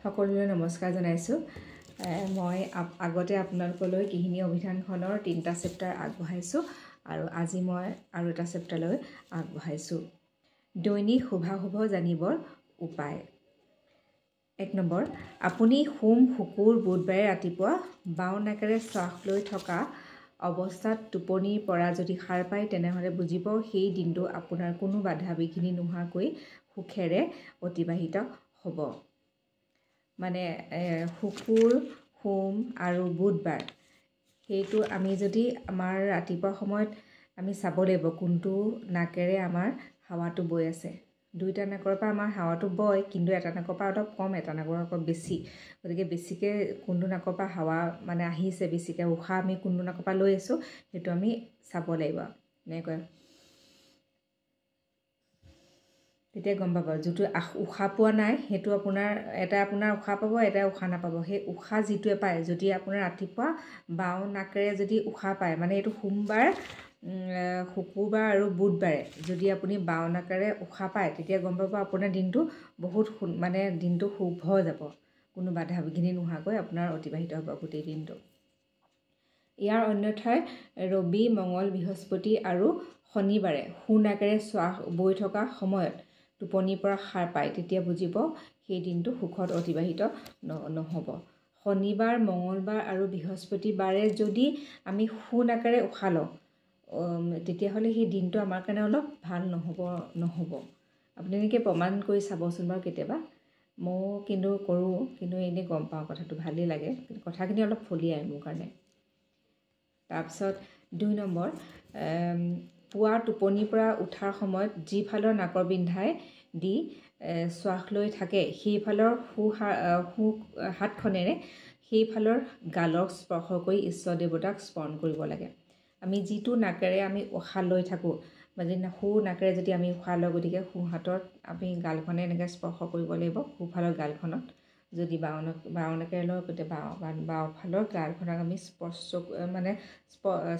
সকলোলৈ নমস্কাৰ জনাইছোঁ। মই আগতে আপোনালোকলৈ গৃহিণী অভিধানখনৰ 3টা চেপ্টাৰ আগবঢ়াইছোঁ আৰু আজি মই আৰু এটা চেপ্টাৰলৈ আগবঢ়াইছোঁ। দৈনিক শুভাশুভ জানিবৰ উপায়। 1 নম্বৰ, আপুনি সোম, শুকুৰ, বুধবাৰে ৰাতিপুৱা বাওঁ নাকেৰে শ্বাস লৈ থকা অৱস্থাত টোপনিৰ পৰা যদি সাৰ পায় তেনেহ'লে বুজিব সেই দিনটো আপোনাৰ কোনো বাধা বিঘিনি নোহোৱাকৈ সুখেৰে অতিবাহিত হ'ব। মানে শুকুৰ, সোম আৰু বুধবাৰ সেইটো আমি যদি আমাৰ ৰাতিপুৱা সময়ত আমি চাব লাগিব কোনটো নাকেৰে আমাৰ হাৱাটো বৈ আছে। দুইটা নাকৰ পৰা আমাৰ হাৱাটো বয়, কিন্তু এটা নাকৰ পৰা অলপ কম, এটা নাকৰ অলপ বেছি। গতিকে বেছিকৈ কোনটো নাকৰ পৰা হাৱা মানে আহিছে, বেছিকৈ উশাহ আমি কোনটো নাকৰ পৰা লৈ আছোঁ সেইটো আমি চাব লাগিব। এনেকৈ তেতিয়া গম পাব যিটো উশাহ পোৱা নাই সেইটো আপোনাৰ উশাহ পাব, এটা উশাহ নাপাব। সেই উশাহ যিটোৱে পায়, যদি আপোনাৰ ৰাতিপুৱা বাওঁ নাকেৰে যদি উশাহ পায়, মানে এইটো সোমবাৰ, শুকুৰবাৰ আৰু বুধবাৰে যদি আপুনি বাওঁ নাকেৰে উশাহ পায় তেতিয়া গম পাব আপোনাৰ দিনটো বহুত মানে দিনটো শুভ যাব, কোনো বাধা বিঘিনি নোহোৱাকৈ আপোনাৰ অতিবাহিত হ'ব গোটেই দিনটো। ইয়াৰ অন্যথাই ৰবি, মঙল, বৃহস্পতি আৰু শনিবাৰে সো নাকেৰে শ্বাস বৈ থকা সময়ত টোপনিৰ পৰা সাৰ পায় তেতিয়া বুজিব সেই দিনটো সুখত অতিবাহিত নহ'ব। শনিবাৰ, মঙলবাৰ আৰু বৃহস্পতিবাৰে যদি আমি সো নাকেৰে উশাহ লওঁ তেতিয়াহ'লে সেই দিনটো আমাৰ কাৰণে অলপ ভাল নহ'ব। আপুনি এনেকৈ প্ৰমাণ কৰি চাবচোন বাৰু কেতিয়াবা। ময়ো কিন্তু কৰোঁ, কিন্তু এনেই গম পাওঁ কথাটো, ভালেই লাগে, কথাখিনি অলপ ফলিয়ায় মোৰ কাৰণে। তাৰপিছত 2 নম্বৰ, পুৱা টোপনিৰ পৰা উঠাৰ সময়ত যিফালৰ নাকৰ বিন্ধাই দি শ্বাস লৈ থাকে সেইফালৰ সোঁ হাতখনেৰে সেইফালৰ গালক স্পৰ্শ কৰি ঈশ্বৰ দেৱতাক স্মৰণ কৰিব লাগে। আমি যিটো নাকেৰে আমি উশাহ লৈ থাকোঁ, মানে সোঁ নাকেৰে যদি আমি উশাহ লওঁ, গতিকে সোঁ হাতত আমি গালখনে এনেকৈ স্পৰ্শ কৰিব লাগিব, সোঁফালৰ গালখনত। যদি বাওঁ নাকেৰে লওঁ তেতিয়া বাওঁফালৰ গালখনক আমি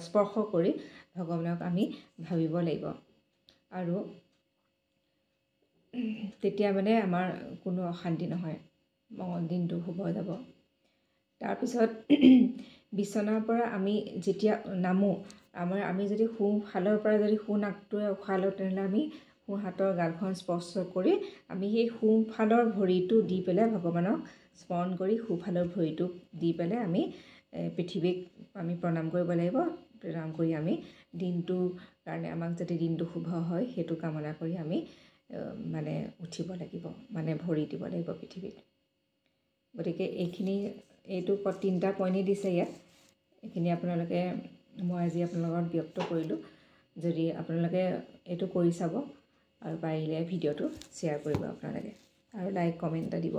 স্পৰ্শ কৰি ভগৱানক আমি ভাবিব লাগিব, আৰু তেতিয়া মানে আমাৰ কোনো অশান্তি নহয়, দিনটো শুভ যাব। তাৰপিছত বিচনাৰ পৰা আমি যেতিয়া নামো, আমি যদি সোঁফালৰ পৰা যদি সোঁ নাকটোৱে উশাহ লওঁ তেনেহ'লে আমি সোঁ হাতৰ গালখন স্পৰ্শ কৰি আমি সেই সোঁফালৰ ভৰিটো দি পেলাই ভগৱানক স্মৰণ কৰি সোঁফালৰ ভৰিটো দি পেলাই আমি পৃথিৱীক আমি প্ৰণাম কৰিব লাগিব। প্ৰণাম কৰি আমি দিনটোৰ কাৰণে আমাক যাতে দিনটো শুভ হয় সেইটো কামনা কৰি আমি মানে উঠিব লাগিব, মানে ভৰি দিব লাগিব পৃথিৱীত। গতিকে এইটো 3টা পইণ্টেই দিছে ইয়াত। এইখিনি মই আজি আপোনালোকৰ লগত ব্যক্ত কৰিলোঁ। যদি আপোনালোকে এইটো কৰি চাব আৰু পাৰিলে ভিডিঅ'টো শ্বেয়াৰ কৰিব আপোনালোকে, আৰু লাইক কমেণ্ট এটা দিব।